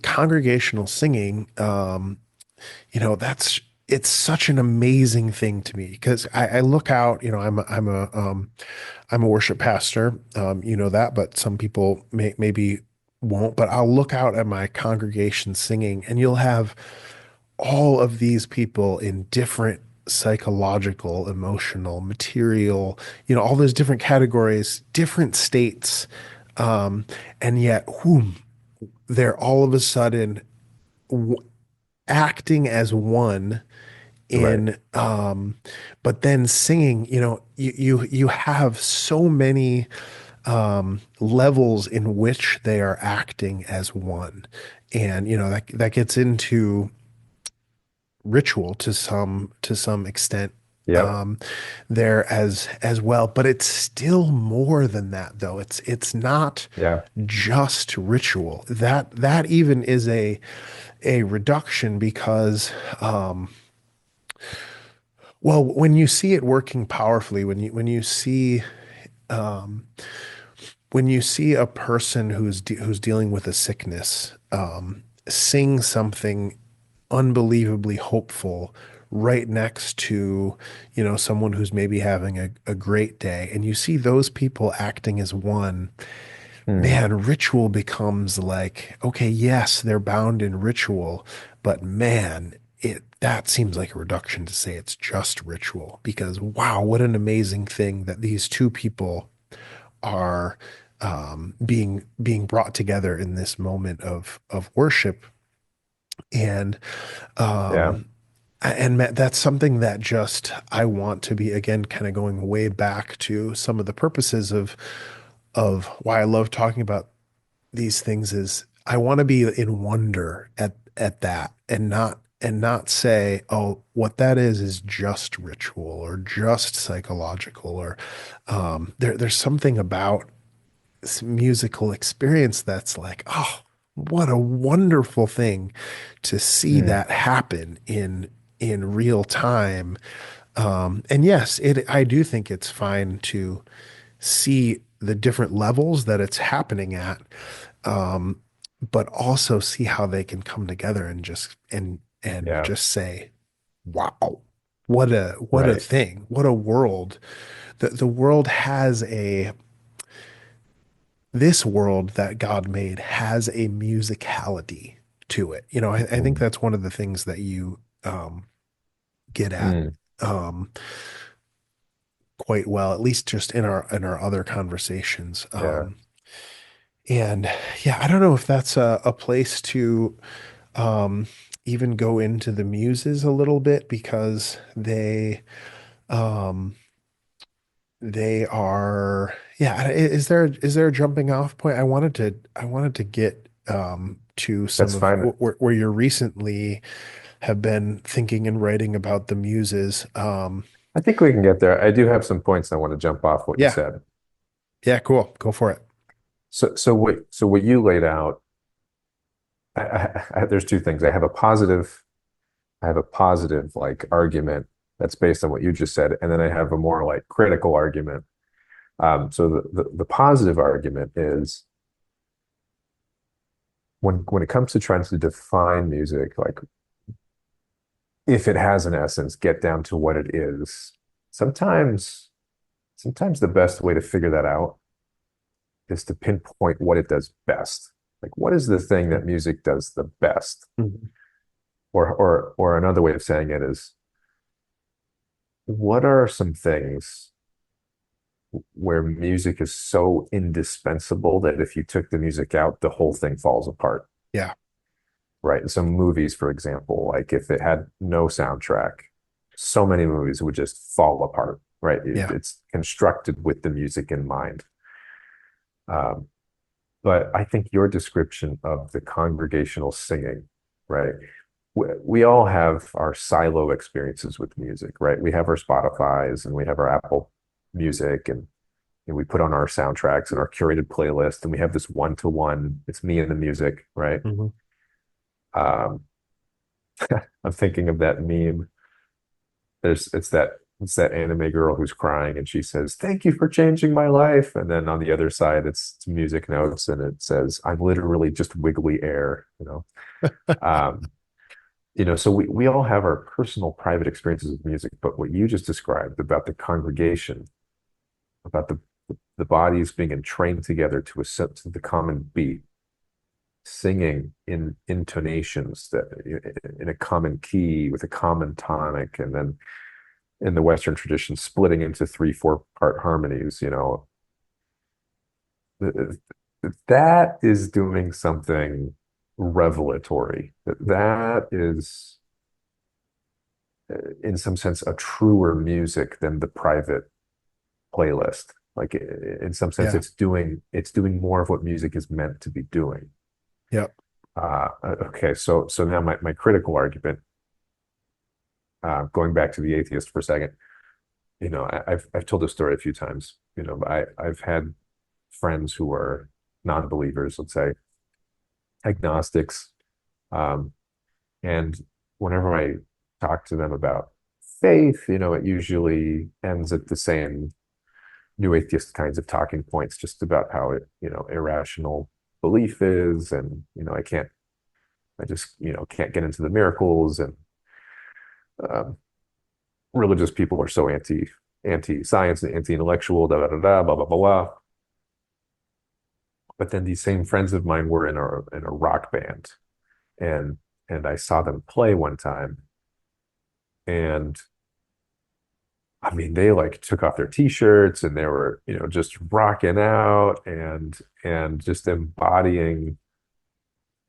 congregational singing, that's it's such an amazing thing to me because I look out, I'm a worship pastor, you know that, but some people maybe won't. But I'll look out at my congregation singing, and you'll have all of these people in different psychological, emotional, material, all those different categories, different states. And yet, whom they're all of a sudden w acting as one Right. in, but then singing, you have so many levels in which they are acting as one. And, that gets into ritual to some extent Yep. there as well, but it's still more than that though. It's not Yeah. just ritual. That even is a reduction because well, when you see it working powerfully, when you see a person who's dealing with a sickness sing something unbelievably hopeful right next to, someone who's maybe having a great day, and you see those people acting as one, Mm. man, ritual becomes like, okay, yes, they're bound in ritual, but man, that seems like a reduction to say it's just ritual because wow, what an amazing thing that these two people are being brought together in this moment of worship. And Yeah. that's something that just I want to be, again, kind of going way back to some of the purposes of why I love talking about these things is I want to be in wonder at that and not say, oh, what that is just ritual or just psychological or there's something about musical experience that's like, oh, what a wonderful thing to see Mm. that happen in real time. And yes, I do think it's fine to see the different levels that it's happening at, but also see how they can come together and Yeah. just say, wow, what a Right. thing, what a world. The world has a this world that God made has a musicality to it. I think Mm. that's one of the things that you get at Mm. um, quite well, at least just in our other conversations. Yeah. And yeah, I don't know if that's a place to um, even go into the muses a little bit because um, they are, yeah. Is there a jumping off point? I wanted to get to some That's of fine. where you recently have been thinking and writing about the muses. I think we can get there. I do have some points I want to jump off what you Yeah, said. yeah, cool. Go for it. So what you laid out, there's two things. I have a positive I have a positive like argument that's based on what you just said, and then I have a more like critical argument. So the positive argument is when it comes to trying to define music, like if it has an essence, get down to what it is. Sometimes, sometimes the best way to figure that out is to pinpoint what it does best. Like, what is the thing that music does the best? Mhm. Or another way of saying it is, what are some things where music is so indispensable that if you took the music out, the whole thing falls apart, Yeah. right? Some movies, for example, like if it had no soundtrack, so many movies would just fall apart, right? Yeah. It's constructed with the music in mind. Um, but I think your description of the congregational singing, right? We all have our silo experiences with music, right? We have our Spotify's and we have our Apple Music and we put on our soundtracks and our curated playlist and we have this one-to-one, it's me and the music, right? Mhm. Um, I'm thinking of that meme. It's that anime girl who's crying and she says, "Thank you for changing my life." And then on the other side, it's music notes and it says, "I'm literally just wiggly air," you know. Um, so we all have our personal private experiences with music, but what you just described about the congregation, about the bodies being entrained together to a sense of the common beat, singing in intonations that in a common key with a common tonic, and then in the Western tradition, splitting into three, 4-part harmonies, that is doing something revelatory. That is, in some sense, a truer music than the private playlist. Like in some sense, Yeah. it's doing more of what music is meant to be doing. Yep. Okay, so now my critical argument, going back to the atheist for a second, I've told this story a few times. I've had friends who are non-believers, let's say agnostics, um, and whenever I talk to them about faith, it usually ends at the same new atheist kinds of talking points, just about how irrational belief is, and I just can't get into the miracles, and um, religious people are so anti-science and anti-intellectual, da da da da, blah blah blah blah. But then these same friends of mine were in a rock band, and I saw them play one time, and I mean they like took off their t-shirts and they were just rocking out and just embodying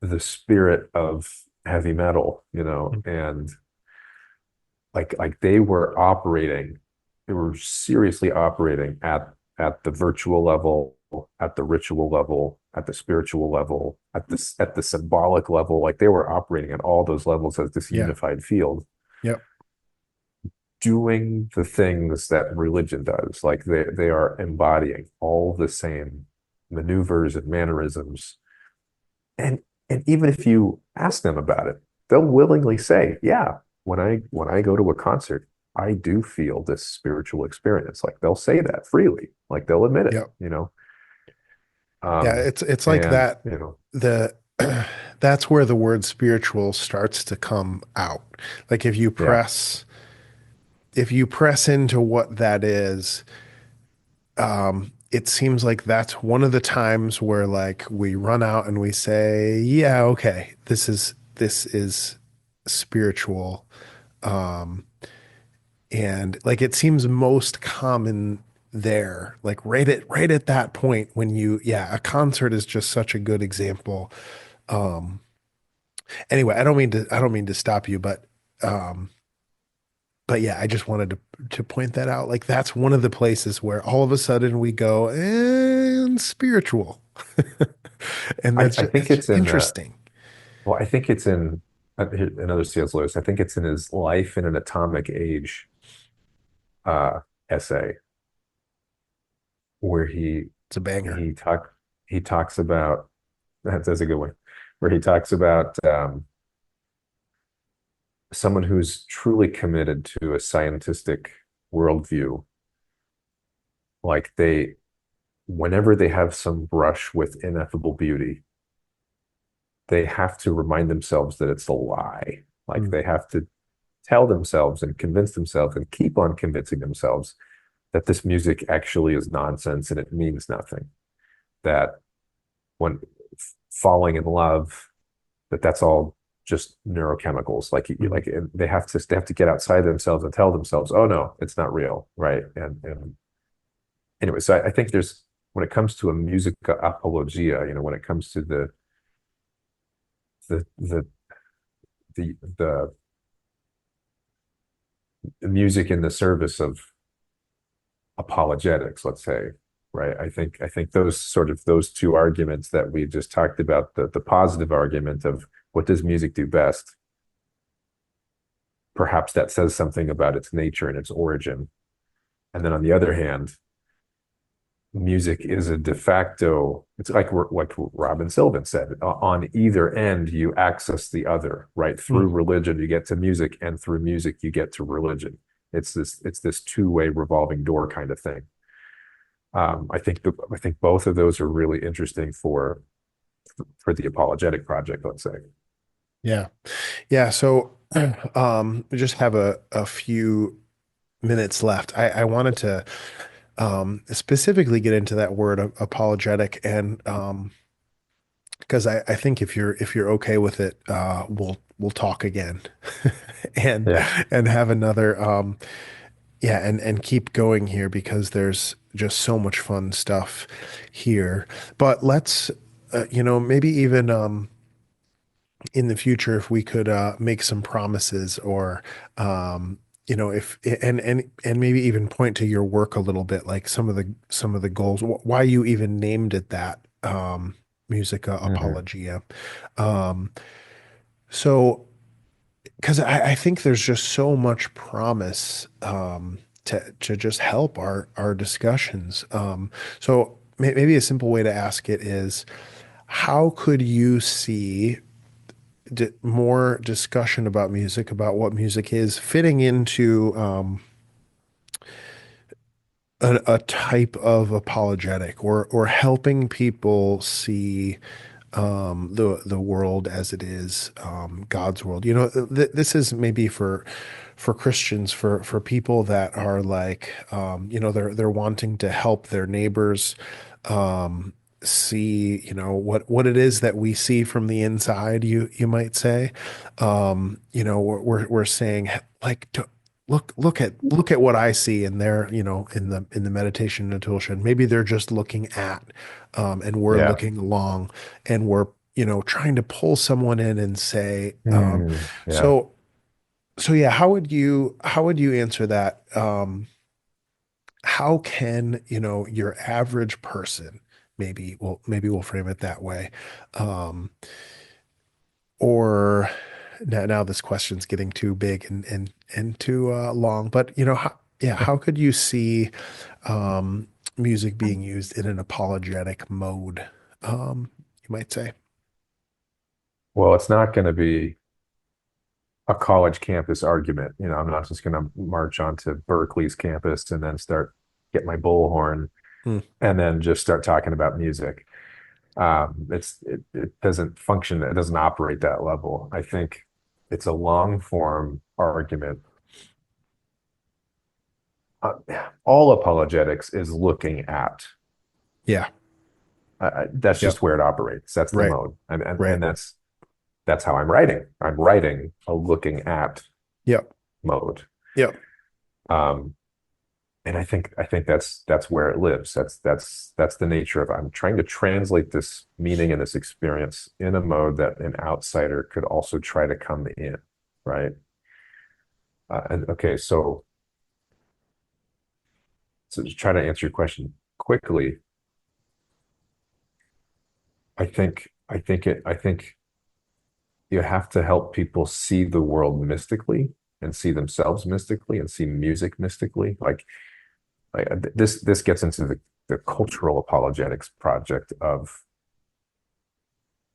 the spirit of heavy metal, and like they were seriously operating at the virtual level, at the ritual level, at the spiritual level, at the symbolic level. Like they were operating at all those levels as this Yeah. unified field, Yep. doing the things that religion does. Like they are embodying all the same maneuvers and mannerisms. And and even if you ask them about it, they'll willingly say, "Yeah, when I go to a concert, I do feel this spiritual experience." Like they'll say that freely, like they'll admit it, Yep. you know. Yeah. Um, It's like and that. The that's where the word spiritual starts to come out. Like yeah, if you press into what that is, it seems like that's one of the times where like we run out and we say, yeah, okay, this is spiritual. Um, and like it seems most common there, like right at that point when yeah, a concert is just such a good example. Um, anyway, I don't mean to stop you, um, but yeah, I just wanted to point that out. Like that's one of the places where all of a sudden we go and spiritual, and I, that's I just, think it's it's just in interesting. well, I think it's in another C.S. Lewis. I think it's in his Life in an Atomic Age uh, essay where It's a banger. he talk he talks about that's a good one, where he talks about someone who's truly committed to a scientific worldview, like whenever they have some brush with ineffable beauty, they have to remind themselves that it's a lie. Like Mm. they have to tell themselves and convince themselves and keep on convincing themselves that this music actually is nonsense and it means nothing. That when falling in love, that's all just neurochemicals. Mhm. Like they have to get outside themselves and tell themselves, oh no, it's not real, right? And anyway, so I think there's when it comes to a musica apologia, when it comes to the the the music in the service of apologetics, let's say, right? I think those two arguments that we just talked about, the positive argument of what does music do best, perhaps that says something about its nature and its origin. And then on the other hand, music is a de facto, it's like Robin Silvin said, on either end you access the other, right? Through Mm. religion you get to music, and through music you get to religion. It's this two-way revolving door kind of thing. I think both of those are really interesting for the apologetic project, let's say. Yeah. Yeah. So we just have a few minutes left. I wanted to specifically get into that word apologetic, and because I think if you're okay with it, we'll talk again and Yeah. and have another yeah, and keep going here because there's just so much fun stuff here. But let's maybe even in the future if we could make some promises, or if and maybe even point to your work a little bit, like some of the goals, why you even named it that, Musica Hmm. Apologia. um so because I think there's just so much promise, to just help our discussions. So maybe a simple way to ask it is, how could you see more discussion about music, about what music is, fitting into a type of apologetic, or helping people see the world as it is, God's world. This is maybe for Christians, for people that are like, they're wanting to help their neighbors see, what it is that we see from the inside. You might say, we're saying, like, look at what I see in there, in the meditation intuition. Maybe they're just looking at, and we're Yeah. looking along, and we're trying to pull someone in and say, Yeah. so yeah, how would you answer that? How can your average person, maybe we'll frame it that way, um or now this question's getting too big and too long, but how could you see music being used in an apologetic mode, you might say? Well, it's not going to be a college campus argument. I'm not just going to march onto Berkeley's campus and then get my bullhorn Hmm. and then just start talking about music. It doesn't function. It doesn't operate that level. I think it's a long form argument. Uh, all apologetics is looking at. Yeah. That's Yep. just where it operates. That's the Right. mode, and Right. that's how I'm writing. I'm writing a looking at Yep. mode. Yep. Um, and I think that's where it lives. That's the nature of it. I'm trying to translate this meaning and this experience in a mode that an outsider could also try to come in, right? And okay, so to try to answer your question quickly, I think you have to help people see the world mystically and see themselves mystically and see music mystically. This gets into the cultural apologetics project of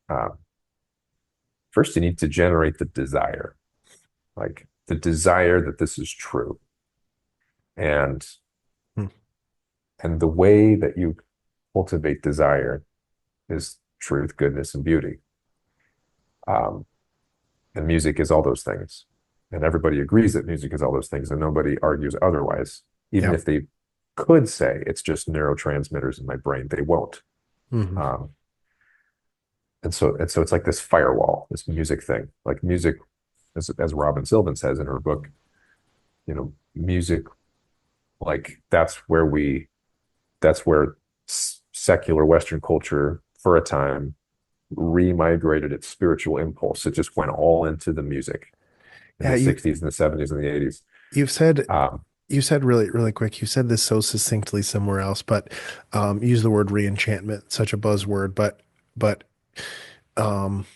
uh, first you need to generate the desire, like the desire that this is true. And Hmm. and the way that you cultivate desire is truth, goodness, and beauty. Um, and music is all those things. And everybody agrees that music is all those things, and nobody argues otherwise. Even Yeah. if they could say it's just neurotransmitters in my brain, they won't. Hmm. Um, and so it's like this firewall, this music thing. Like music, as Robin Silvin says in her book, music, like that's where secular Western culture for a time remigrated its spiritual impulse. It just went all into the music in Yeah. the 60s and the 70s and the 80s. You've said Um, you said really, really quick, you said this so succinctly somewhere else, but use the word reenchantment, such a buzzword, but um,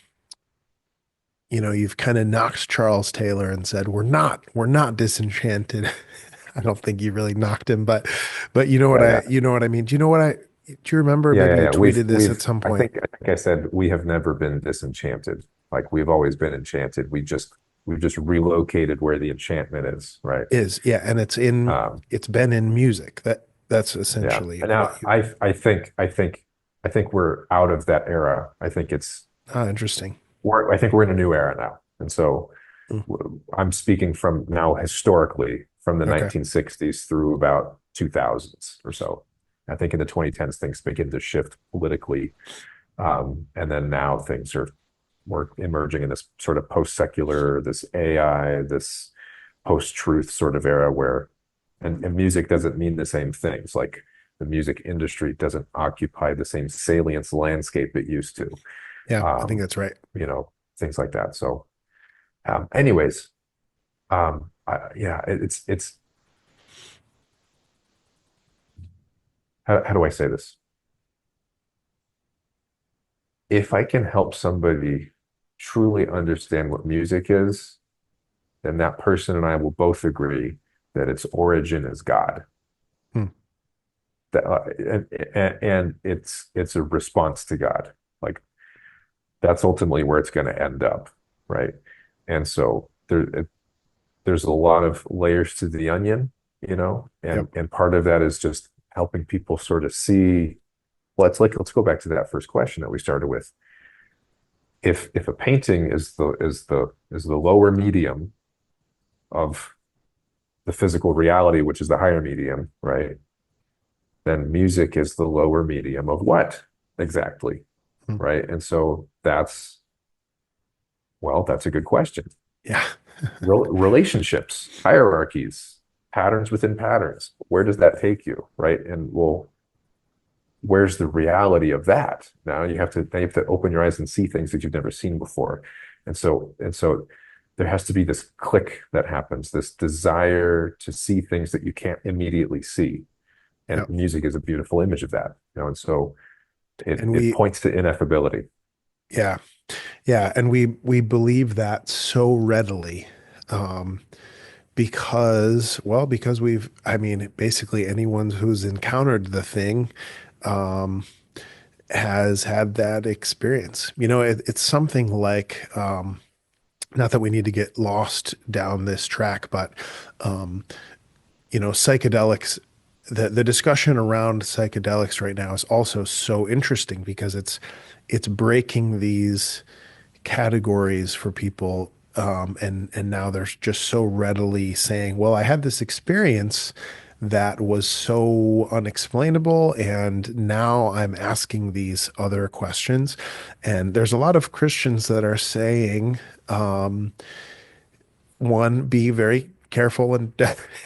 you've kind of knocked Charles Taylor and said, we're not disenchanted. I don't think you really knocked him, but yeah, yeah, you know what I mean? Do you remember yeah, maybe yeah, you yeah. tweeted this at some I point? think I said, we have never been disenchanted. Like we've always been enchanted. We've just relocated where the enchantment is, right? Is, yeah, and Um, it's been in music. That's yeah. essentially And what now you I think we're out of that era. interesting. I think we're in a new era now. And so Mm, I'm speaking from now historically from the okay. 1960s through about 2000s or so. I think in the 2010s things begin to shift politically, and then now things are more emerging in this sort of post-secular, this AI, this post-truth sort of era where, and music doesn't mean the same things. Like the music industry doesn't occupy the same salience landscape it used to. Yeah, I think Um, that's right. Things like that. So, anyways, yeah, it's how do I say this? If I can help somebody truly understand what music is, then that person and I will both agree that its origin is God. Hmm. That, and it's a response to God. Like that's ultimately where it's going to end up, right? And so there's a lot of layers to the onion, Yep. and part of that is just helping people sort of see. Well, let's go back to that first question that we started with. If a painting is the lower medium of the physical reality, which is the higher medium, right? Then music is the lower medium of what exactly, Hmm. right? And so that's a good question. Yeah. Relationships, hierarchies, patterns within patterns. Where does that take you, right? And well, where's the reality of that? Now you have to open your eyes and see things that you've never seen before. And so there has to be this click that happens, this desire to see things that you can't immediately see. And Yep. music is a beautiful image of that, and so it And it points to ineffability. yeah, yeah, and we believe that so readily, um, because I mean, basically anyone who's encountered the thing, um, has had that experience. It's something like, not that we need to get lost down this track, but um, psychedelics, the discussion around psychedelics right now is also so interesting because it's breaking these categories for people, and now they're just so readily saying, well, I had this experience that was so unexplainable, and now I'm asking these other questions. And there's a lot of Christians that are saying, um, one, be very careful and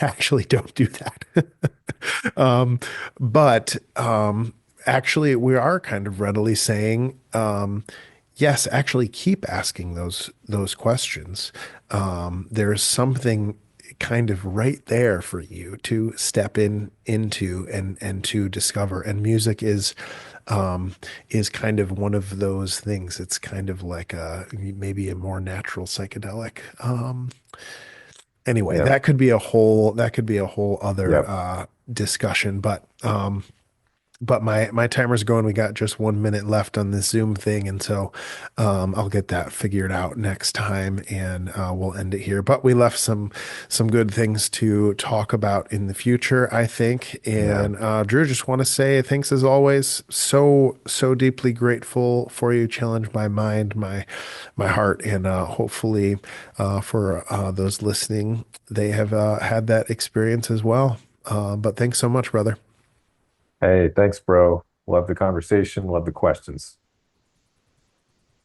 actually don't do that. um, but actually, we are kind of readily saying, yes, actually keep asking those questions. There's something kind of right there for you to step into and to discover. And music is kind of one of those things. It's kind of like maybe a more natural psychedelic. Anyway, Yeah, that could be a whole other yeah, discussion. But but my timer's going. We got just 1 minute left on this Zoom thing, and so I'll get that figured out next time, and we'll end it here. But we left some good things to talk about in the future, I think. Yeah. And Drew, just want to say thanks as always. So deeply grateful for you. Challenged my mind, my heart, and hopefully for those listening, they have had that experience as well. But thanks so much, brother. Hey, thanks, bro. Love the conversation. Love the questions.